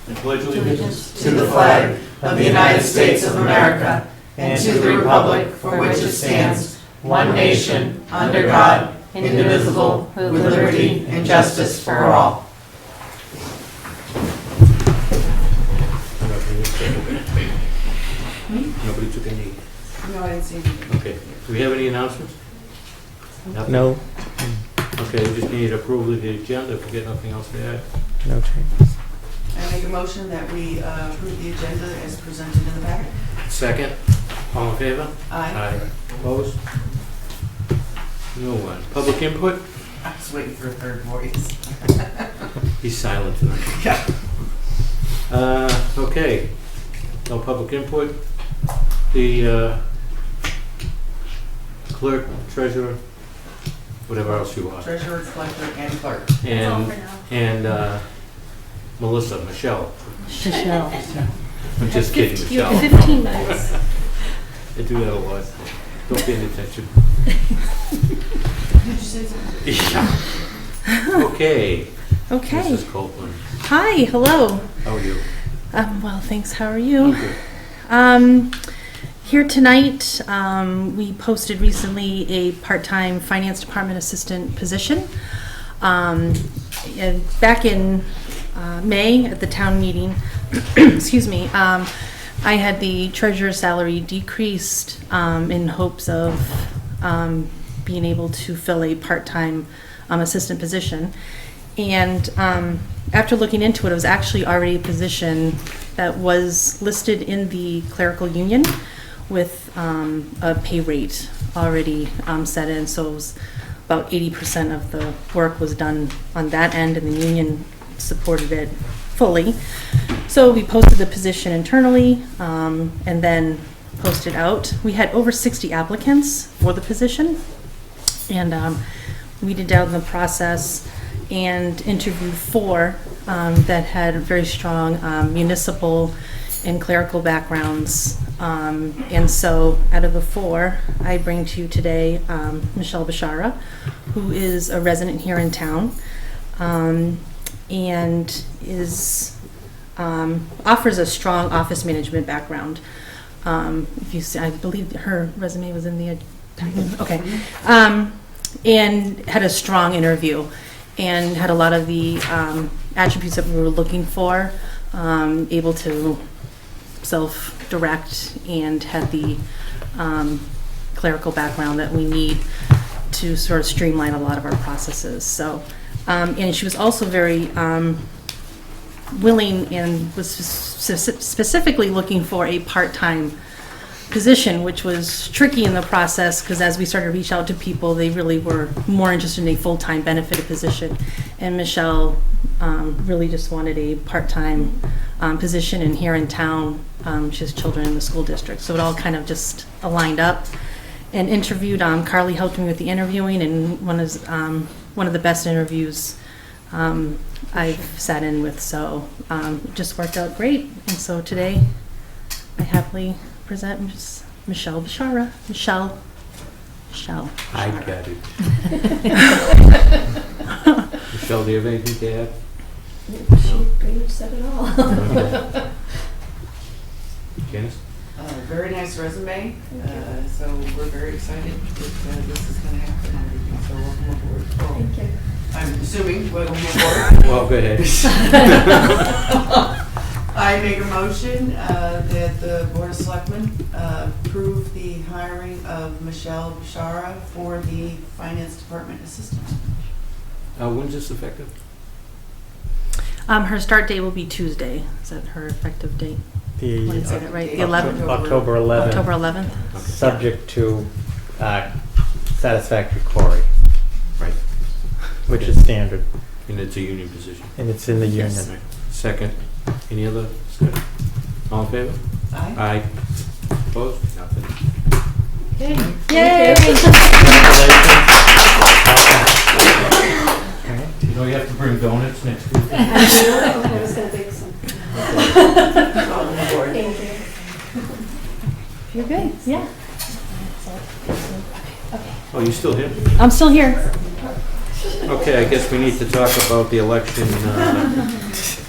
I pledge allegiance to the flag of the United States of America and to the republic for which it stands, one nation, under God, indivisible, with liberty and justice for all. Nobody took any. No, I didn't see anything. Okay. Do we have any announcements? Nothing? No, Okay, we just need approval of the agenda if we get nothing else to add. no changes. I make a motion that we approve the agenda as presented in the packet. Second. All in favor? Aye. Opposed? No one. Public input? I was waiting for a third voice. He's silent tonight. Yeah. Okay. No public input. The clerk, treasurer, whatever else you want. Treasurer, collector, and clerk. And Michelle. Michelle. I'm just kidding, You have Michelle. 15 minutes. I do that a lot. Don't pay any attention. Did you say something? Yeah. Okay. Okay. Mrs. Copeland, Hi, hello. how are you? Well, thanks. How are I'm you? good. Here tonight, we posted recently a part-time finance department assistant position. And back in May at the town meeting, excuse me, I had the treasurer's salary decreased in hopes of being able to fill a part-time assistant position. And after looking into it, it was actually already a position that was listed in the clerical union with a pay rate already set in. So it was about 80% of the work was done on that end, and the union supported it fully. So we posted the position internally and then posted out. We had over 60 applicants for the position, and we did down the process and interviewed 4 that had very strong municipal and clerical backgrounds. And so out of the 4, I bring to you today Michelle Bashara, who is a resident here in town, and is offers a strong office management background. If you see, I believe her resume was in the okay, and had a strong interview and had a lot of the attributes that we were looking for, able to self-direct, and had the clerical background that we need to sort of streamline a lot of our processes. So, and she was also very willing and was specifically looking for a part-time position, which was tricky in the process because as we started to reach out to people, they really were more interested in a full-time benefited position. And Michelle really just wanted a part-time position, and here in town, she has children in the school district. So it all kind of just aligned up. And interviewed, Carly helped me with the interviewing, and one of the best interviews I've sat in with. So it just worked out great. And so today, I happily present Michelle Bashara. Michelle. I got it. Michelle, do you have anything to add? She pretty much said it all. Okay. Janice? Very nice resume. So we're very excited that this is going to happen and everything. So welcome aboard. Well, Thank you. I'm assuming welcome aboard. Well, go ahead. I make a motion that the Board of Selectmen approve the hiring of Michelle Bashara for the Finance Department Assistant. When's this effective? Her start date will be Tuesday. Is that her effective date? The Want to say that right? The 11th? October 11th. October 11th? Okay. Subject to satisfactory query, Right. which is standard, And it's a union position. and it's in the union. Yes. Right. Second. Any other discussion? All in favor? Aye. Aye. Opposed? Nothing. Yay! You know you have to bring donuts next week. I was going to bake some. Welcome aboard. Thank you. You're good. Yeah. Oh, you still here? I'm still here. Okay, I guess we need to talk about the election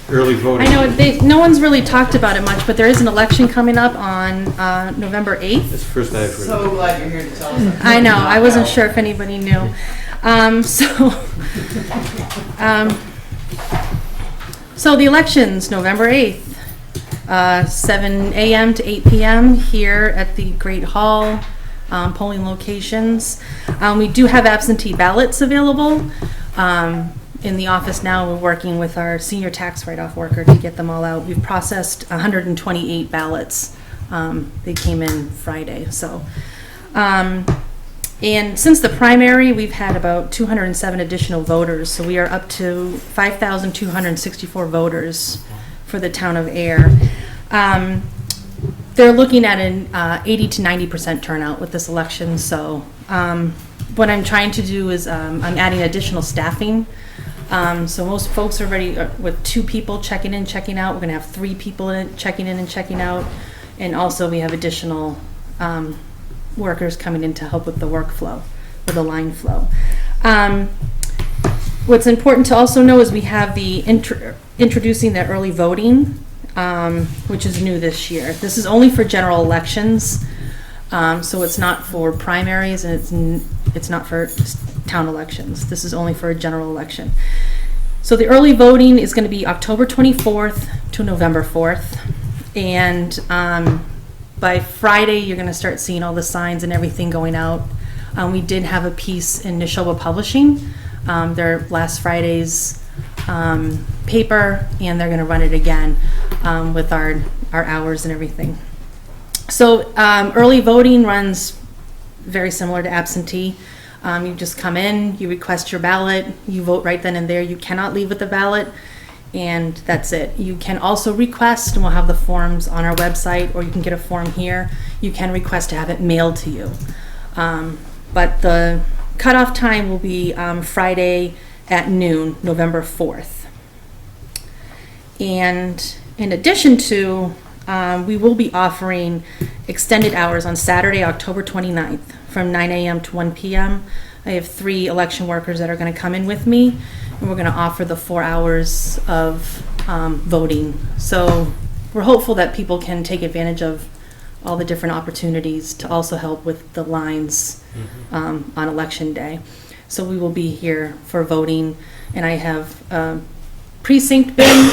Early voting. I know, no one's really talked about it much, but there is an election coming up on November 8th. That's the first I've heard. So glad you're here to tell us. I know, I wasn't sure if anybody knew. So the election's November 8th, 7 a.m. to 8 p.m. here at the Great Hall, polling locations. We do have absentee ballots available. In the office now, we're working with our senior tax write-off worker to get them all out. We've processed 128 ballots. They came in Friday, so. And since the primary, we've had about 207 additional voters, so we are up to 5,264 voters for the town of Ayer. They're looking at an 80 to 90% turnout with this election, so what I'm trying to do is I'm adding additional staffing. So most folks are ready with 2 people checking in, checking out. We're going to have 3 people checking in and checking out, and also we have additional workers coming in to help with the workflow, with the line flow. What's important to also know is we have the introducing the early voting, which is new this year. This is only for general elections, so it's not for primaries and it's not for town elections. This is only for a general election. So the early voting is going to be October 24th to November 4th, and by Friday, you're going to start seeing all the signs and everything going out. We did have a piece in Neshoba Publishing, their last Friday's paper, and they're going to run it again with our hours and everything. So early voting runs very similar to absentee. You just come in, you request your ballot, you vote right then and there. You cannot leave with the ballot, and that's it. You can also request, and we'll have the forms on our website, or you can get a form here. You can request to have it mailed to you. But the cutoff time will be Friday at noon, November 4th. And in addition to, we will be offering extended hours on Saturday, October 29th, from 9 a.m. to 1 p.m. I have 3 election workers that are going to come in with me, and we're going to offer the 4 hours of voting. So we're hopeful that people can take advantage of all the different opportunities to also help with the lines on election day. So we will be here for voting, and I have precinct bin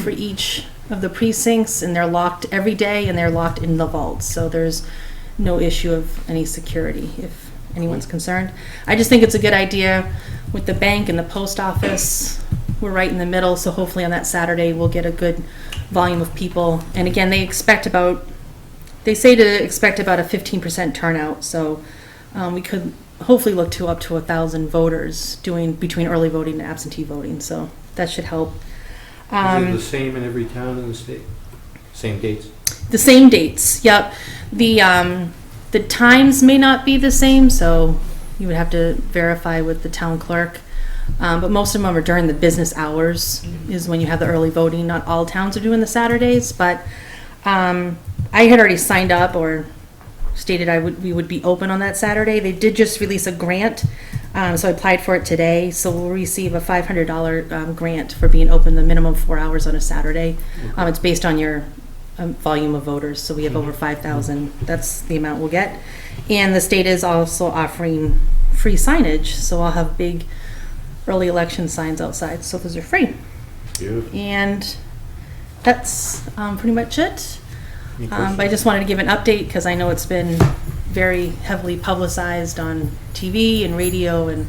for each of the precincts, and they're locked every day, and they're locked in the vaults. So there's no issue of any security if anyone's concerned. I just think it's a good idea with the bank and the post office. We're right in the middle, so hopefully on that Saturday we'll get a good volume of people. And again, they say to expect about a 15% turnout, so we could hopefully look to up to 1,000 voters doing between early voting and absentee voting, so that should help. Is it the same in every town in the state? Same dates? The same dates, yep. The times may not be the same, so you would have to verify with the town clerk. But most of them are during the business hours is when you have the early voting. Not all towns are doing the Saturdays, but I had already signed up or stated we would be open on that Saturday. They did just release a grant, so I applied for it today. So we'll receive a $500 grant for being open the minimum 4 hours on a Saturday. It's based on your volume of voters, so we have over 5,000. That's the amount we'll get. And the state is also offering free signage, so I'll have big early election signs outside, so those are free. Beautiful. And that's pretty much it. But I just wanted to give an update because I know it's been very heavily publicized on TV and radio and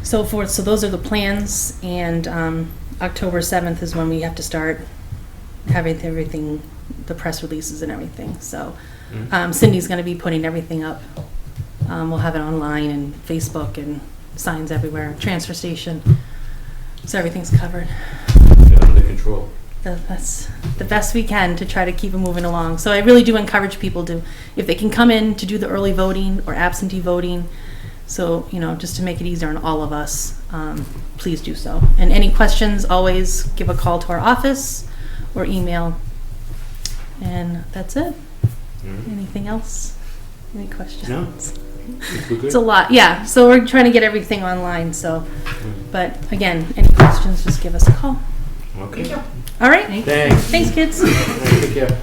so forth. So those are the plans, and October 7th is when we have to start having everything, the press releases and everything. So Cindy's going to be putting everything up. We'll have it online and Facebook and signs everywhere, transfer station. So everything's covered. Get under control. That's the best we can to try to keep it moving along. So I really do encourage people to, if they can come in to do the early voting or absentee voting, so, just to make it easier on all of us, please do so. And any questions, always give a call to our office or email. And that's it. Anything else? Any questions? No. It's a lot, yeah. So we're trying to get everything online. So, but again, any questions, just give us a call. Okay. All right. Thanks. Thanks, kids. Take care.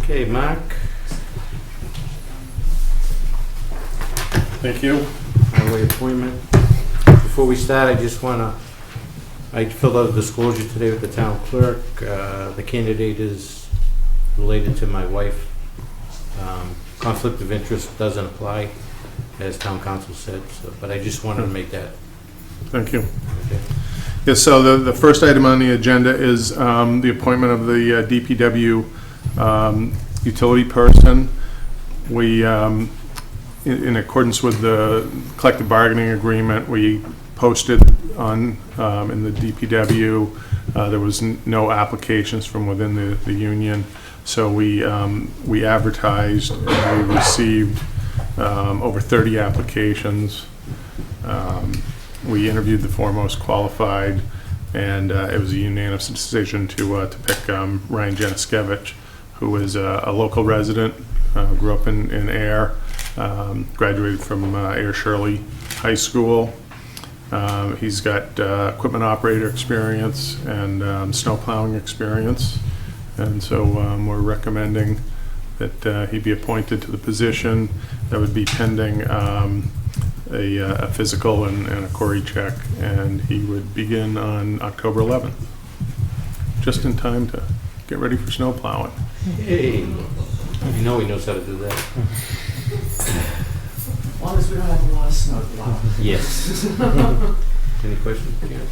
Okay, Mark, Thank you. highway appointment. Before we start, I just I filled out a disclosure today with the town clerk. The candidate is related to my wife. Conflict of interest doesn't apply, as town council said, but I just wanted to make that. Thank you. Okay. Yes, so the first item on the agenda is the appointment of the DPW utility person. We, in accordance with the collective bargaining agreement, we posted on, in the DPW, there was no applications from within the union. So we advertised and we received over 30 applications. We interviewed the foremost qualified, and it was a unanimous decision to pick Ryan Janiskevich, who is a local resident, grew up in Ayer, graduated from Ayer Shirley High School. He's got equipment operator experience and snow plowing experience, and so we're recommending that he be appointed to the position. That would be pending a physical and a query check, and he would begin on October 11th, just in time to get ready for snow plowing. Hey, you know he knows how to do that. As long as we don't have a lot of snow to plow. Yes. Any questions? Karen?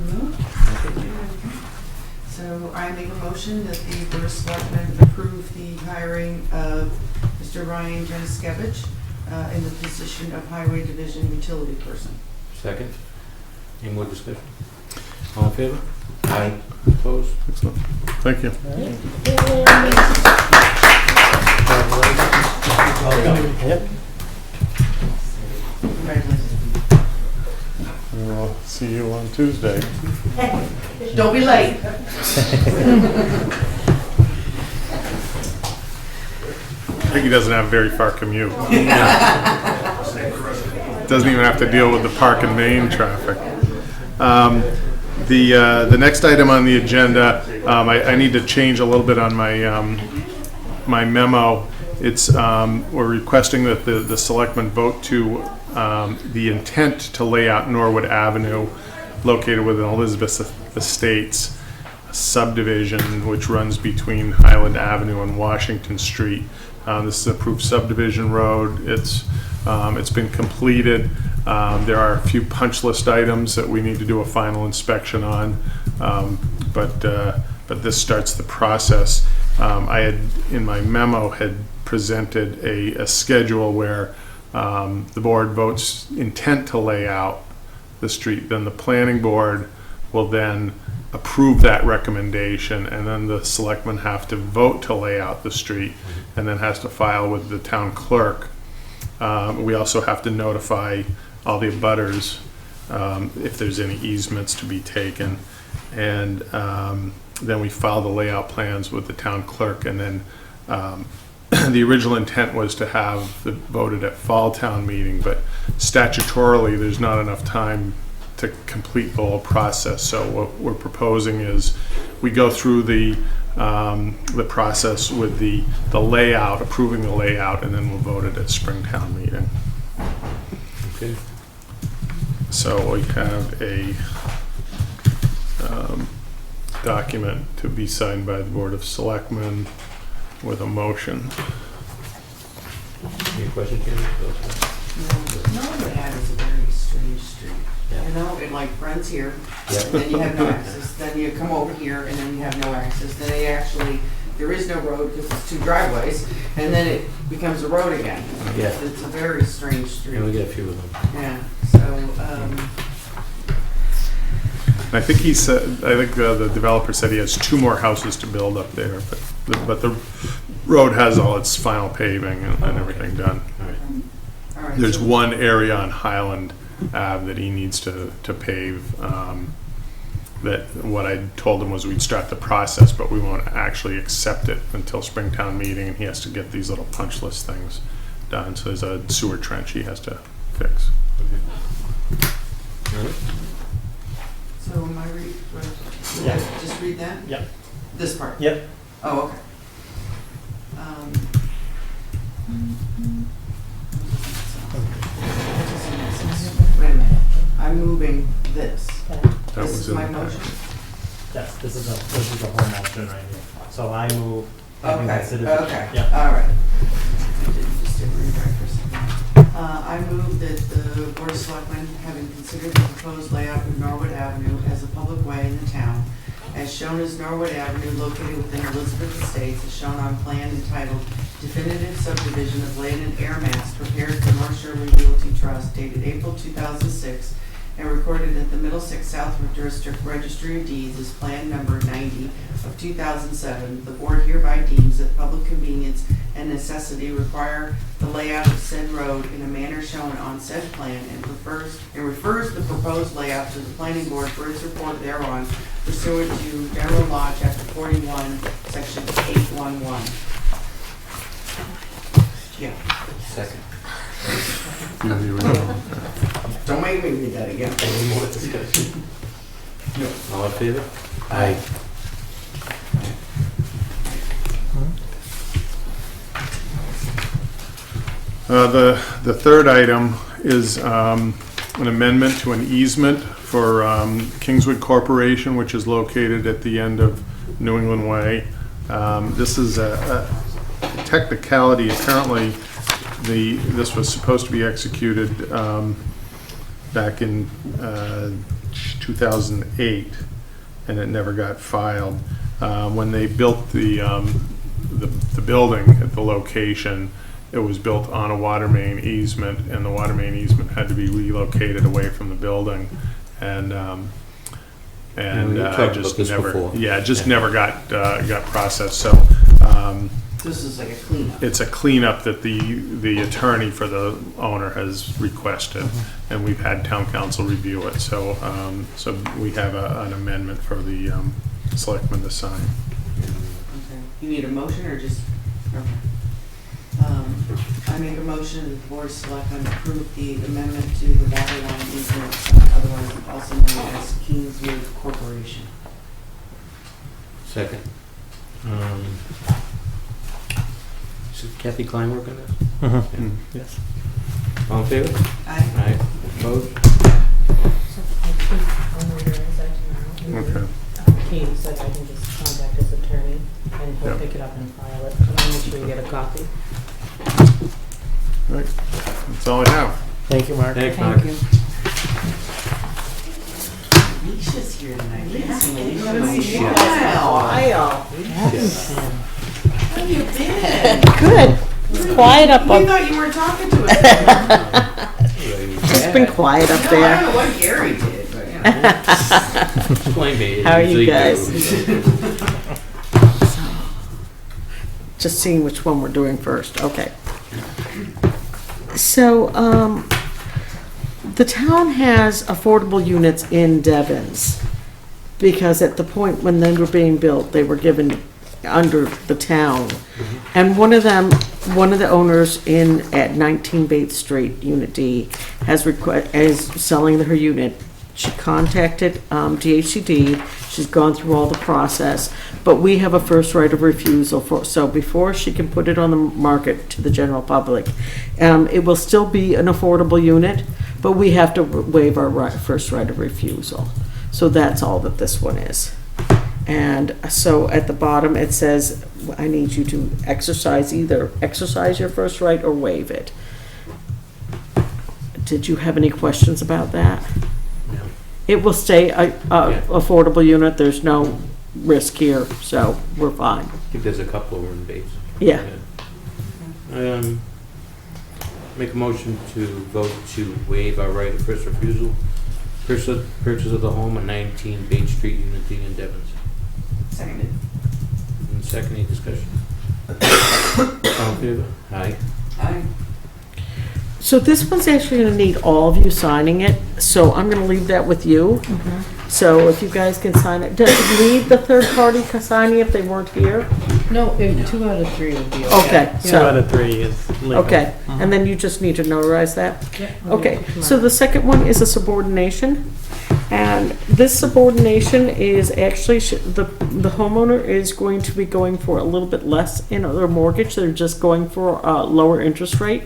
No? Okay. So I make a motion that the Board of Selectmen approve the hiring of Mr. Ryan Janiskevich in the position of Highway Division Utility Person. Second. Any more discussion? All in favor? Aye. Opposed? Excellent. Thank you. Yep. Congratulations. We'll see you on Tuesday. Don't be late. I think he doesn't have a very far commute. Doesn't even have to deal with the Park and Main traffic. The next item on the agenda, I need to change a little bit on my memo. It's we're requesting that the selectmen vote to the intent to lay out Norwood Avenue, located within Elizabeth Estates subdivision, which runs between Highland Avenue and Washington Street. This is approved subdivision road. It's been completed. There are a few punch list items that we need to do a final inspection on, but this starts the process. I had, in my memo, had presented a schedule where the board votes intent to lay out the street, then the planning board will then approve that recommendation, and then the selectmen have to vote to lay out the street, and then has to file with the town clerk. We also have to notify all the abutters if there's any easements to be taken, and then we file the layout plans with the town clerk, and then the original intent was to have it voted at fall town meeting, but statutorily there's not enough time to complete the whole process. So what we're proposing is we go through the process with the layout, approving the layout, and then we'll vote it at spring town meeting. Okay. So we have a document to be signed by the Board of Selectmen with a motion. Any questions, Karen? Norwood Ave is a very strange street. Yeah. You know, it like runs here, Yeah. and then you have no access. Then you come over here, and then you have no access. Then there is no road because it's two driveways, and then it becomes a road again. Yeah. It's a very strange street. And we get a few of them. Yeah, so, I think he said, I think the developer said he has 2 more houses to build up there, but the road has all its final paving and everything done. All right. all right. There's so- one area on Highland Ave that he needs to pave. That what I told him was we'd start the process, but we won't actually accept it until Springtown meeting, and he has to get these little punch list things done. So there's a sewer trench he has to fix. All right. So read that? Yep. This part? Yep. Oh, okay. Wait a minute. I'm moving this. That This was is in my the motion. Yes, this is a whole motion right here. So I move. having Okay, considered- okay, Yeah. all right. I didn't just did rewrite for a second. I move that the Board of Selectmen, having considered the proposed layout of Norwood Avenue as a public way in the town, as shown as Norwood Avenue located within Elizabeth Estates, as shown on plan entitled Definitive Subdivision of Land and Air Mass prepared for North Shirley Realty Trust dated April 2006 and recorded at the Middlesex Southwood District Registry of Deeds as Plan Number 90 of 2007, the board hereby deems that public convenience and necessity require the layout of said road in a manner shown on said plan and refers the proposed layout to the planning board for its report thereon pursuant to General Law, Chapter 41, Section 811. Yeah. Second. Yeah, the original. Don't make me read that again. All in favor? Aye. The third item is an amendment to an easement for Kingswood Corporation, which is located at the end of New England Way. This is a technicality. Apparently, this was supposed to be executed back in 2008, and it never got filed. When they built the building at the location, it was built on a water main easement, and the water main easement had to be relocated away from the building, and we talked I about just this never, before. yeah, it just never got processed. So This is like a cleanup. it's a cleanup that the attorney for the owner has requested, and we've had town council review it. So so we have an amendment for the selectmen to sign. Okay. You need a motion or just, okay. I make a motion that the Board of Selectmen approve the amendment to the water line easement, otherwise also known as Kingswood Corporation. Second. Is Kathy Klein working this? Mhm. Yes. All in favor? Aye. Aye. Opposed? Okay. Katie said I can just contact his attorney and he'll Yep. pick it up and file it, but I'll make sure you get a copy. Right. That's all I have. Thank you, Mark. Thanks, Mark. Alicia's here tonight. Yes, Alicia. Wow. How you been? Good. It's quiet up We thought you weren't talking to us. It's been quiet up I there. don't know what Gary did, but yeah. Explain me. How are you Usually guys? do. Just seeing which one we're doing first. Okay. So, the town has affordable units in Devon's because at the point when they were being built, they were given under the town. And one of the owners at 19 Bates Street, Unit D, is selling her unit. She contacted DHCD. She's gone through all the process, but we have a first right of refusal so before she can put it on the market to the general public, it will still be an affordable unit, but we have to waive our first right of refusal. So that's all that this one is. And so at the bottom, it says, I need you to either exercise your first right or waive it. Did you have any questions about that? No. It will stay a affordable unit. There's no risk here, so we're fine. I think there's a couple of them in Bates. Yeah. Make a motion to vote to waive our right of first refusal. Purchase of the home on 19 Bates Street, Unit D in Devon's. Seconded. And second, any discussion? All in favor? Aye. Aye. So this one's actually gonna need all of you signing it, so I'm gonna leave that with you. So if you guys can sign it, does it need the third party signing if they weren't here? No, 2 out of 3 would be okay. Okay, 2 out so, of 3 is legal. okay, and then you just need to notarize that? Yeah, I'll Okay, give it to so Mark. the second one is a subordination, And this subordination is actually, the homeowner is going to be going for a little bit less in their mortgage. They're just going for a lower interest rate.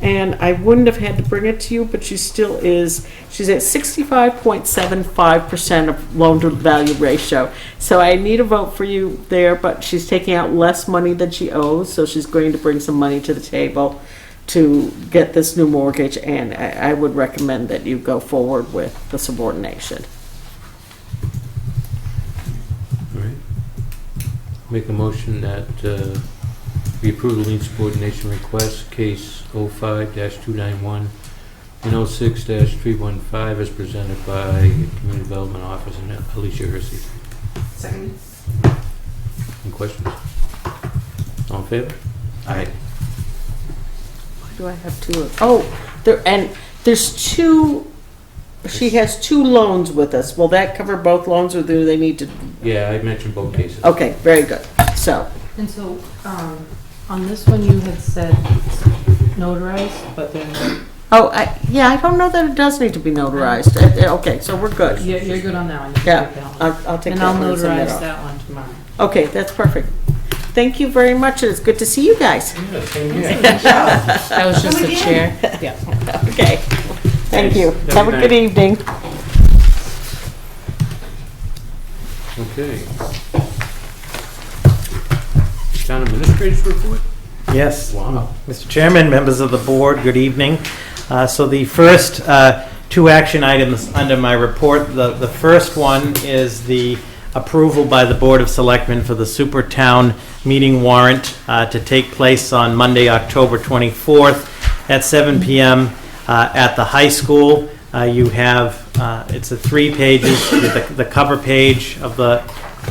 And I wouldn't have had to bring it to you, but she still is, she's at 65.75% of loan to value ratio. So I need a vote for you there, but she's taking out less money than she owes, so she's going to bring some money to the table to get this new mortgage, and I would recommend that you go forward with the subordination. All right. Make a motion that we approve the lien subordination request, case 05-291 and 06-315 as presented by Community Development Officer Alicia Hersey. Second. Any questions? All in favor? Aye. Do I have two of, oh, there's two, she has two loans with us. Will that cover both loans, or do they need to? Yeah, I mentioned both cases. Okay, very good. So, And so, on this one, you had said notarized, but then yeah, I don't know that it does need to be notarized. Okay, so we're good. you're good on that one. You can Yeah, take that one. I'll take And that I'll one and send that notarize off. that one tomorrow. Okay, that's perfect. Thank you very much, and it's good to see you guys. That was just the chair. Yeah. Okay, thank you. Thanks. Have a good evening. Okay. Town Administrator's report? Yes. Wow. Mr. Chairman, members of the board, good evening. So the first two action items under my report, the first one is the approval by the Board of Selectmen for the Super Town meeting warrant to take place on Monday, October 24th at 7 p.m. At the high school. You have, it's a 3 pages, the cover page of the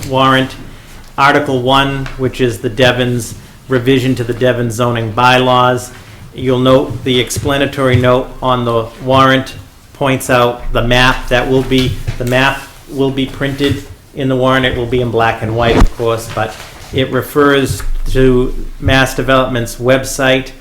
warrant. Article 1, which is the Devon's revision to the Devon zoning bylaws. You'll note the explanatory note on the warrant points out the map will be printed in the warrant. It will be in black and white, of course, but it refers to Mass Development's website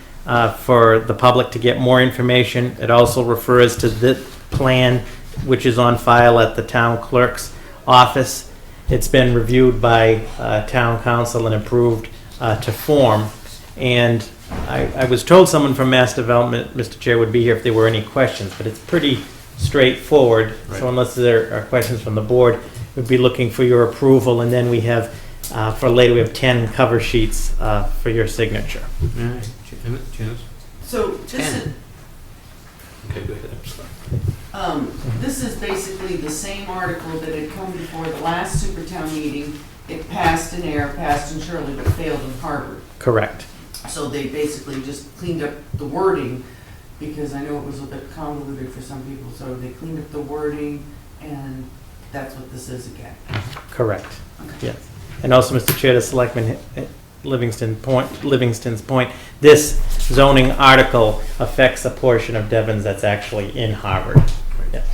for the public to get more information. It also refers to the plan, which is on file at the town clerk's office. It's been reviewed by town council and approved to form. And I was told someone from Mass Development, Mr. Chair, would be here if there were any questions, but it's pretty straightforward. Right. So unless there are questions from the board, we'd be looking for your approval. And then we have, for later, we have 10 cover sheets for your signature. All right. Janice? So this is, Okay, go ahead. I'm sorry. this is basically the same article that had come before the last Supertown meeting. It passed in Ayer, passed in Shirley, but failed in Harvard. Correct. So they basically just cleaned up the wording, because I know it was a bit convoluted for some people, so they cleaned up the wording, and that's what this is again. Correct. Okay. Yes. And also, Mr. Chair, the Selectman Livingston's point, this zoning article affects a portion of Devon's that's actually in Harvard. Yeah.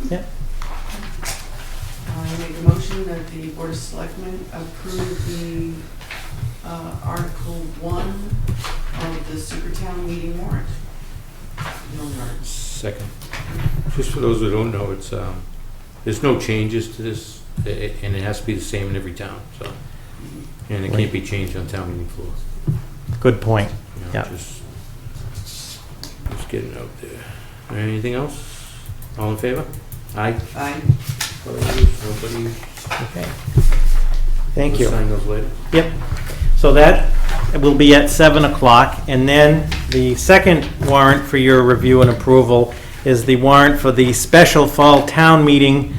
Yeah. I make a motion that the Board of Selectmen approve the Article 1 of the Supertown meeting warrant. Second. Just for those who don't know, it's there's no changes to this, and it has to be the same in every town. So, and it can't be changed on town meeting floor. Good point. You know, Yeah. just get it out there. Anything else? All in favor? Aye. Aye. Opposed? Nobody? Okay. Thank you. We'll sign those later. Yep. So that will be at 7 o'clock. And then the second warrant for your review and approval is the warrant for the special fall town meeting,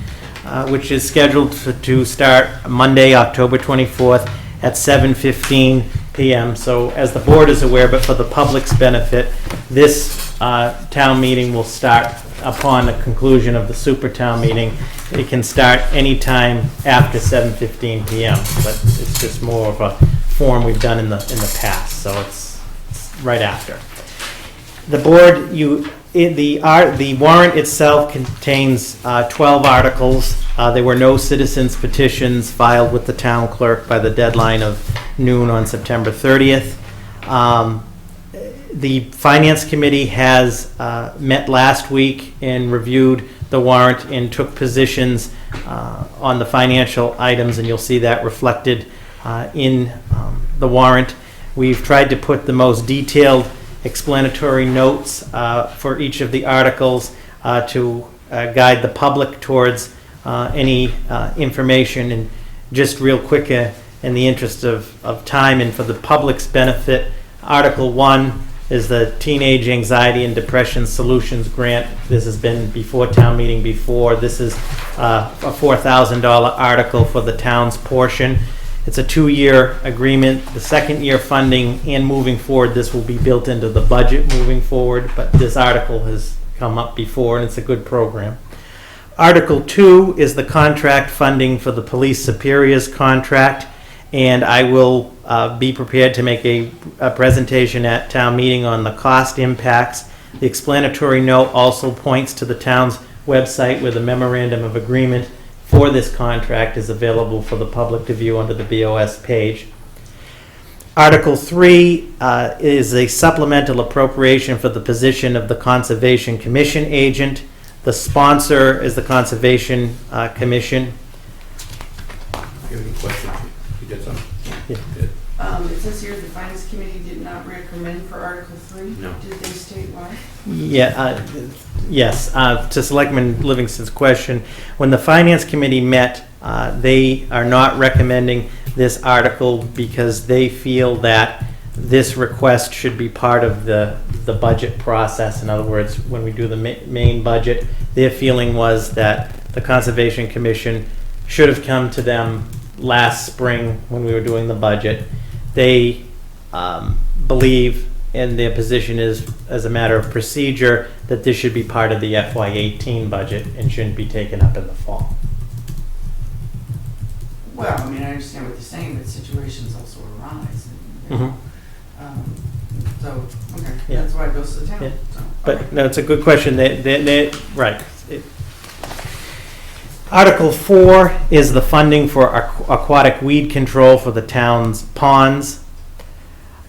which is scheduled to start Monday, October 24th at 7:15 p.m. So as the board is aware, but for the public's benefit, this town meeting will start upon the conclusion of the super town meeting. It can start anytime after 7:15 p.m., but it's just more of a form we've done in the past, so it's right after. The board, the warrant itself contains 12 articles. There were no citizens petitions filed with the town clerk by the deadline of noon on September 30th. The Finance Committee has met last week and reviewed the warrant and took positions on the financial items, and you'll see that reflected in the warrant. We've tried to put the most detailed explanatory notes for each of the articles to guide the public towards any information. And just real quick, in the interest of time and for the public's benefit, Article 1 is the Teenage Anxiety and Depression Solutions Grant. This has been before town meeting before. This is a $4,000 article for the town's portion. It's a 2-year agreement. The second year funding and moving forward, this will be built into the budget moving forward, but this article has come up before and it's a good program. Article 2 is the contract funding for the police superiors contract, and I will be prepared to make a presentation at town meeting on the cost impacts. The explanatory note also points to the town's website where the memorandum of agreement for this contract is available for the public to view under the BOS page. Article 3 is a supplemental appropriation for the position of the Conservation Commission agent. The sponsor is the Conservation Commission. Do you have any questions? You did something? Yeah. Good. It says here the Finance Committee did not recommend for Article 3. No. Did they state why? Yeah, yes, to Selectman Livingston's question, when the Finance Committee met, they are not recommending this article because they feel that this request should be part of the budget process. In other words, when we do the main budget, their feeling was that the Conservation Commission should have come to them last spring when we were doing the budget. They believe, and their position is, as a matter of procedure, that this should be part of the FY18 budget and shouldn't be taken up in the fall. Well, I mean, I understand what you're saying, but situations also arise. And, you know, so, okay, Yeah. that's why it goes to the town. Yeah. So, But okay. no, it's a good question. Right. Article 4 is the funding for aquatic weed control for the town's ponds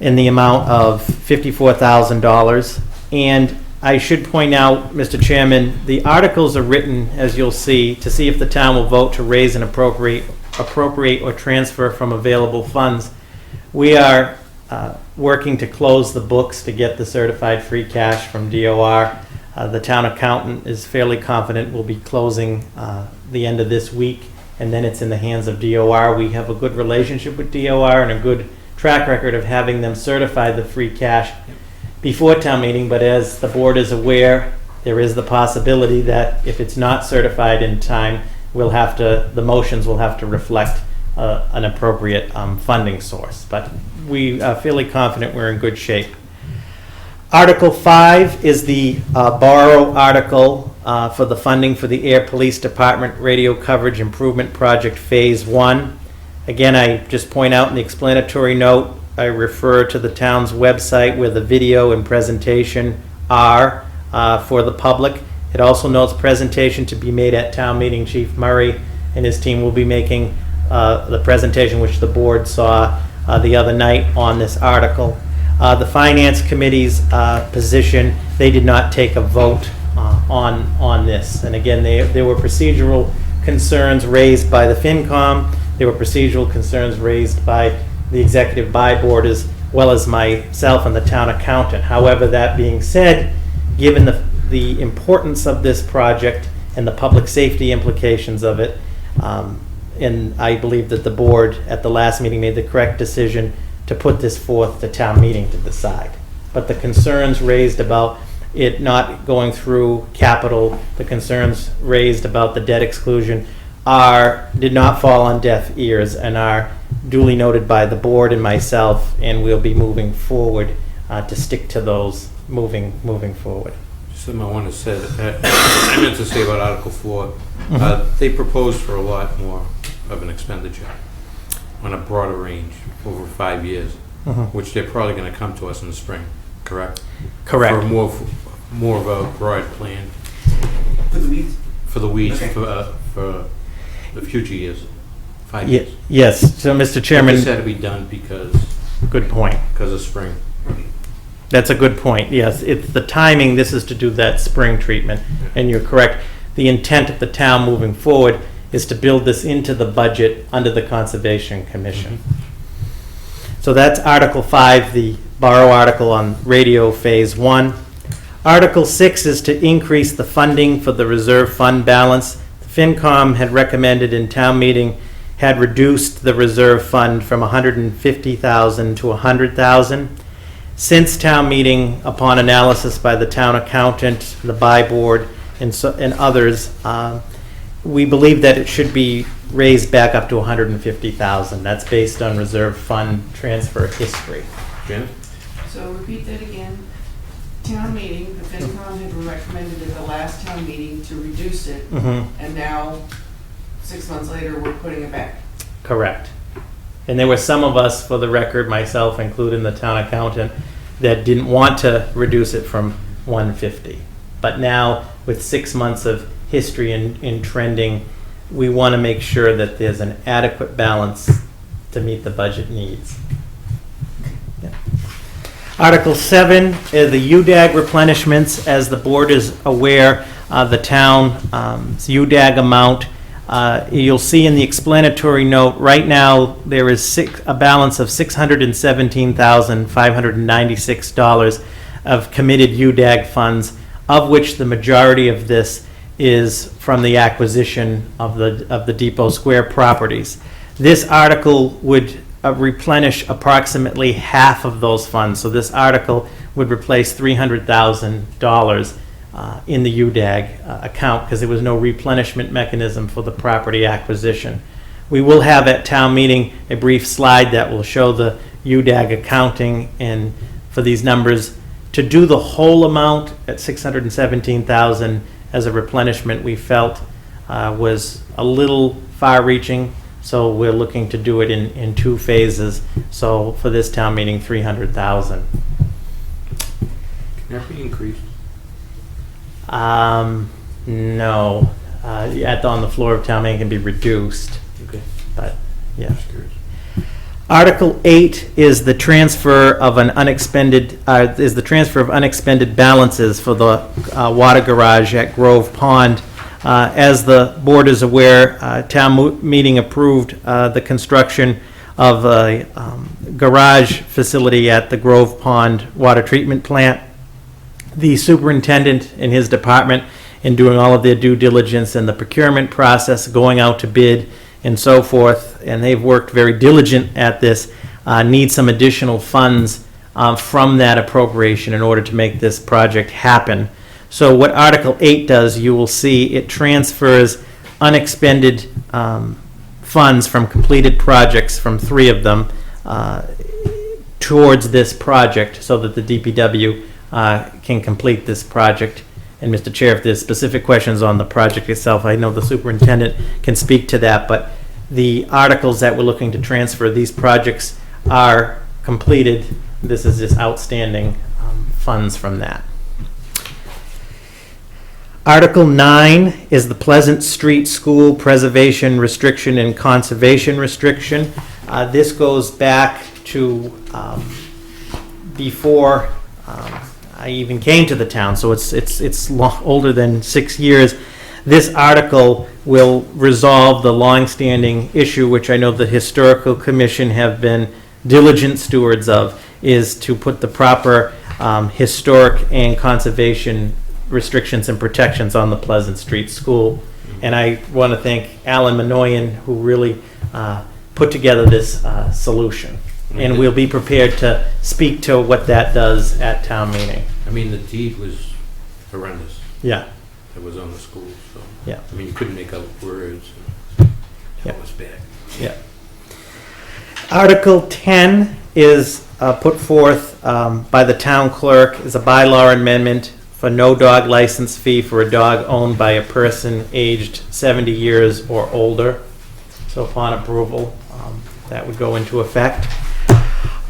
in the amount of $54,000. And I should point out, Mr. Chairman, the articles are written, as you'll see, to see if the town will vote to raise and appropriate or transfer from available funds. We are working to close the books to get the certified free cash from DOR. The town accountant is fairly confident we'll be closing the end of this week, and then it's in the hands of DOR. We have a good relationship with DOR and a good track record of having them certify the free cash before town meeting, but as the board is aware, there is the possibility that if it's not certified in time, the motions will have to reflect an appropriate funding source. But we are fairly confident we're in good shape. Article 5 is the borrow article for the funding for the Air Police Department Radio Coverage Improvement Project Phase 1. Again, I just point out in the explanatory note, I refer to the town's website where the video and presentation are for the public. It also notes presentation to be made at town meeting. Chief Murray and his team will be making the presentation which the board saw the other night on this article. The Finance Committee's position, they did not take a vote on this. And again, there were procedural concerns raised by the FinCom. There were procedural concerns raised by the Executive Buy Board as well as myself and the town accountant. However, that being said, given the importance of this project and the public safety implications of it, and I believe that the board at the last meeting made the correct decision to put this forth to town meeting to decide. But the concerns raised about it not going through capital, the concerns raised about the debt exclusion did not fall on deaf ears and are duly noted by the board and myself, and we'll be moving forward to stick to those moving forward. Something I want to say, I meant to say about Article 4, they proposed for a lot more of an expenditure on a broader range over 5 years, which they're probably going to come to us in the spring, correct? Correct. For more of a broad plan. For the weeds? For the weeds, Okay. for the future years, 5 years. Yes, so Mr. Chairman, This had to be done because good point. of spring. That's a good point, yes. It's the timing, this is to do that spring treatment, and you're correct. the intent of the town moving forward is to build this into the budget under the Conservation Commission. So that's Article 5, the borrow article on radio Phase 1. Article 6 is to increase the funding for the reserve fund balance. The FinCom had recommended in town meeting had reduced the reserve fund from $150,000 to $100,000. Since town meeting, upon analysis by the town accountant, the buy board, and others, we believe that it should be raised back up to $150,000. That's based on reserve fund transfer history. Janet? So repeat that again. Town meeting, the FinCom had recommended at the last town meeting to reduce it, and now, 6 months later, we're putting it back. Correct. And there were some of us, for the record, myself including the town accountant, that didn't want to reduce it from 150. But now, with 6 months of history in trending, we want to make sure that there's an adequate balance to meet the budget needs. Yeah. Article 7 is the UDAG replenishments. As the board is aware, the town's UDAG amount, you'll see in the explanatory note, right now there is a balance of $617,596 of committed UDAG funds, of which the majority of this is from the acquisition of the Depot Square properties. This article would replenish approximately half of those funds. So this article would replace $300,000 in the UDAG account because there was no replenishment mechanism for the property acquisition. We will have at town meeting a brief slide that will show the UDAG accounting and for these numbers. To do the whole amount at $617,000 as a replenishment, we felt was a little far-reaching, so we're looking to do it in 2 phases. So for this town meeting, $300,000. Can that be increased? No, on the floor of town meeting can be reduced, Okay. but yeah. Just curious. Article 8 is the transfer of unexpended balances for the water garage at Grove Pond. As the board is aware, town meeting approved the construction of a garage facility at the Grove Pond water treatment plant. The superintendent and his department, in doing all of their due diligence in the procurement process, going out to bid and so forth, and they've worked very diligent at this, need some additional funds from that appropriation in order to make this project happen. So what Article 8 does, you will see it transfers unexpended funds from completed projects, from 3 of them, towards this project so that the DPW can complete this project. And Mr. Chair, if there's specific questions on the project itself, I know the superintendent can speak to that, but the articles that we're looking to transfer, these projects are completed. This is just outstanding funds from that. Article 9 is the Pleasant Street School Preservation Restriction and Conservation Restriction. This goes back to before I even came to the town, so it's older than 6 years. This article will resolve the long-standing issue, which I know the Historical Commission have been diligent stewards of, is to put the proper historic and conservation restrictions and protections on the Pleasant Street School. And I want to thank Alan Minoyan, who really put together this solution. And we'll be prepared to speak to what that does at town meeting. I mean, the deed was horrendous. Yeah. That was on the school, so. Yeah. I mean, you couldn't make out words. Yeah. That was bad. Yeah. Article 10 is put forth by the town clerk as a bylaw amendment for no dog license fee for a dog owned by a person aged 70 years or older. So upon approval, that would go into effect.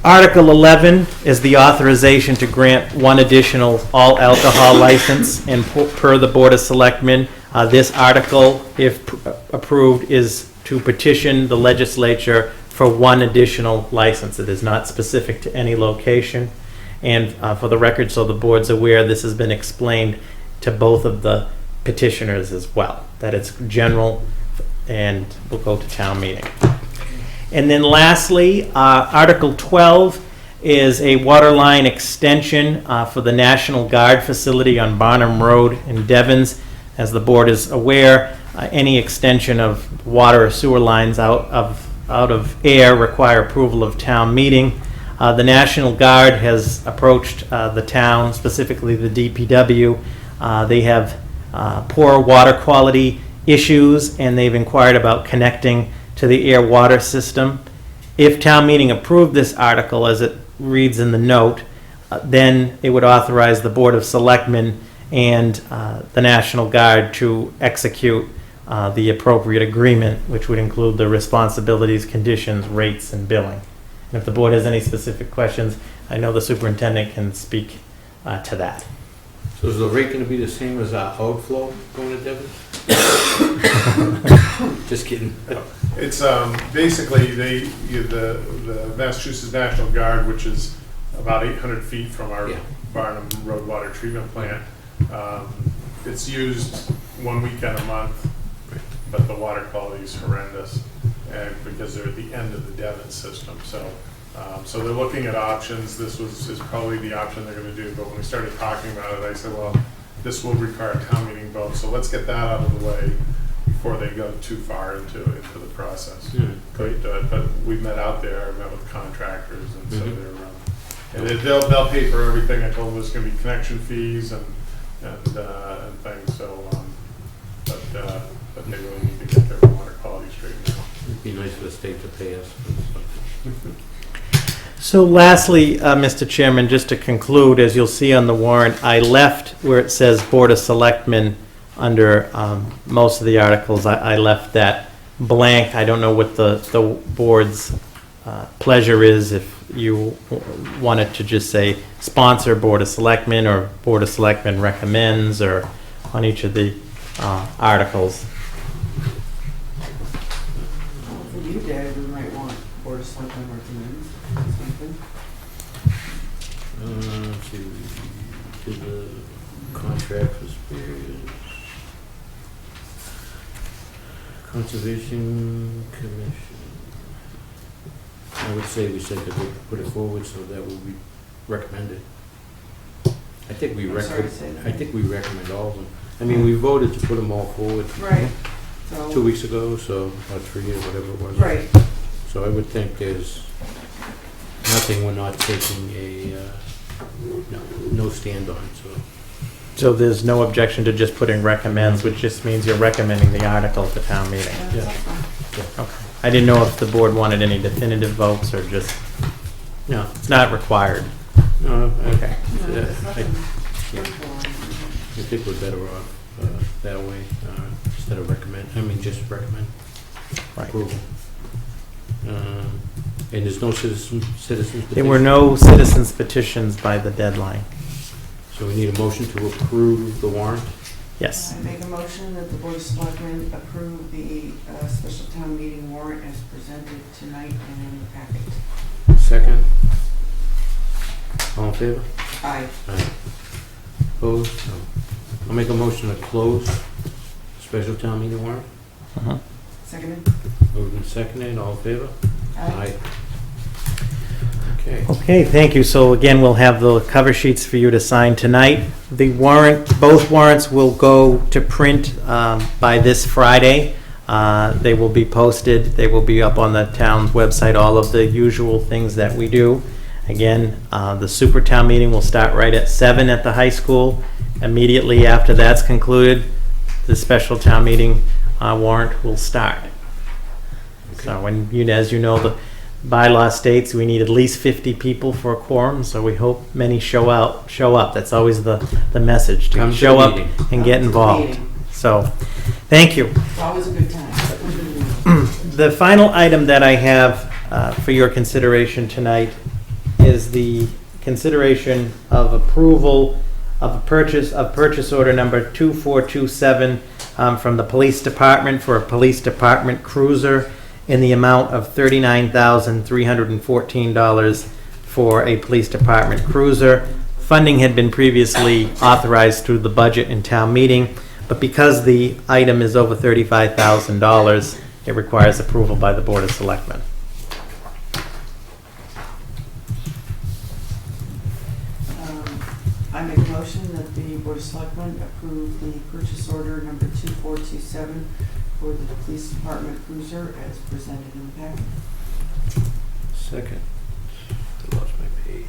Article 11 is the authorization to grant 1 additional all alcohol license, and per the Board of Selectmen, this article, if approved, is to petition the legislature for 1 additional license. It is not specific to any location. And for the record, so the board's aware, this has been explained to both of the petitioners as well, that it's general and will go to town meeting. And then lastly, Article 12 is a water line extension for the National Guard facility on Barnum Road in Devens. As the board is aware, any extension of water or sewer lines out of Ayer require approval of town meeting. The National Guard has approached the town, specifically the DPW. They have poor water quality issues, and they've inquired about connecting to the Ayer water system. If town meeting approved this article, as it reads in the note, then it would authorize the Board of Selectmen and the National Guard to execute the appropriate agreement, which would include the responsibilities, conditions, rates, and billing. And if the board has any specific questions, I know the superintendent can speak to that. So is the rate gonna be the same as our outflow going to Devon? Just kidding. It's basically the Massachusetts National Guard, which is about 800 feet from our Yeah. Barnum Road water treatment plant. It's used 1 weekend a month, but the water quality is horrendous, and because they're at the end of the Devon system. So they're looking at options. This is probably the option they're going to do. But when we started talking about it, I said, well, this will require a town meeting vote, so let's get that out of the way before they go too far into the process. But we met out there, met with contractors, and so they'll pay for everything. I told them there's going to be connection fees and things. So, but they really need to get their water quality straightened out. It'd be nice for the state to pay us. So lastly, Mr. Chairman, just to conclude, as you'll see on the warrant, I left where it says Board of Selectmen under most of the articles. I left that blank. I don't know what the board's pleasure is, if you wanted to just say sponsor Board of Selectmen or Board of Selectmen recommends, or on each of the articles. For you, Dad, we might want Board of Selectmen recommends something. To the contract for Spears. Conservation Commission. I would say we said that we put it forward, so that will be recommended. I think we recommend all of them. I mean, we voted to put them all forward. Right. 2 weeks ago, so, or 3 years, whatever it was. Right. So I would think there's nothing we're not taking no stand on, so. So there's no objection to just putting recommends, which just means you're recommending the article at the town meeting. Yeah. Okay. I didn't know if the board wanted any definitive votes or just, No, it's not required. no, Okay. I think we're better off that way, instead of just recommend Right. approval. And there's no citizens There were petition, no citizens petitions by the deadline. so we need a motion to approve the warrant. Yes. I make a motion that the Board of Selectmen approve the special town meeting warrant as presented tonight and in the packet. Second. All in favor? Aye. Aye. Opposed? No. I'll make a motion to close special town meeting warrant. Uh-huh. Seconded? Moved and seconded, all in favor? Aye. Okay. Okay, thank you. So again, we'll have the cover sheets for you to sign tonight. The warrant, both warrants will go to print by this Friday. They will be posted. They will be up on the town's website, all of the usual things that we do. Again, the super town meeting will start right at 7 at the high school. Immediately after that's concluded, the special town meeting warrant will start. So, as you know, the bylaw states we need at least 50 people for a quorum, so we hope many show up. That's always the message, to Come to show the up meeting. and get involved. So, thank you. It's always a good time. The final item that I have for your consideration tonight is the consideration of approval of purchase order number 2427 from the police department for a police department cruiser in the amount of $39,314 for a police department cruiser. Funding had been previously authorized through the budget and town meeting, But because the item is over $35,000, it requires approval by the Board of Selectmen. I make a motion that the Board of Selectmen approve the purchase order number 2427 for the police department cruiser as presented in the packet. Second. I lost my page.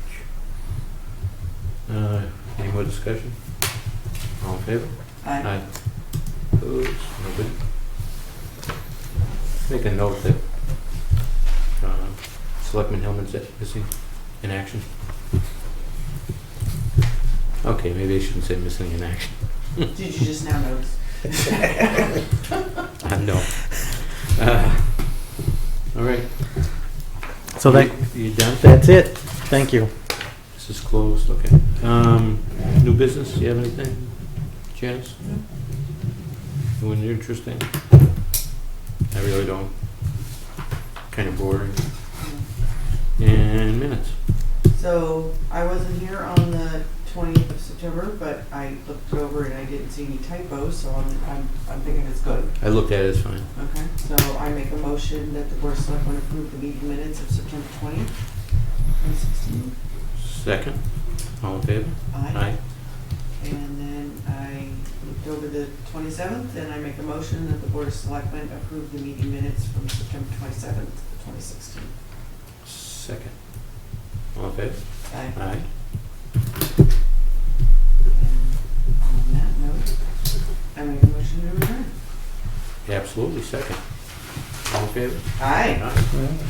Any more discussion? All in favor? Aye. Opposed? Nobody? Make a note that Selectman Hillman's missing in action. Okay, maybe I shouldn't say missing in action. Did you just now notice? No. All right. So You done? that's it. Thank you. This is closed, okay. New business, you have anything? Janice? Anyone interesting? I really don't. Kind of boring. And minutes. So I wasn't here on the 20th of September, but I looked over and I didn't see any typos, so I'm thinking it's good. I looked at it, it's fine. Okay, so I make a motion that the Board of Selectmen approve the meeting minutes of September 20th, 2016. Second, all in favor? Aye. And then I looked over the 27th, and I make a motion that the Board of Selectmen approve the meeting minutes from September 27th, 2016. Second. All in favor? Aye. Aye. And on that note, I make a motion to adjourn. Absolutely, second. All in favor? Aye. Aye.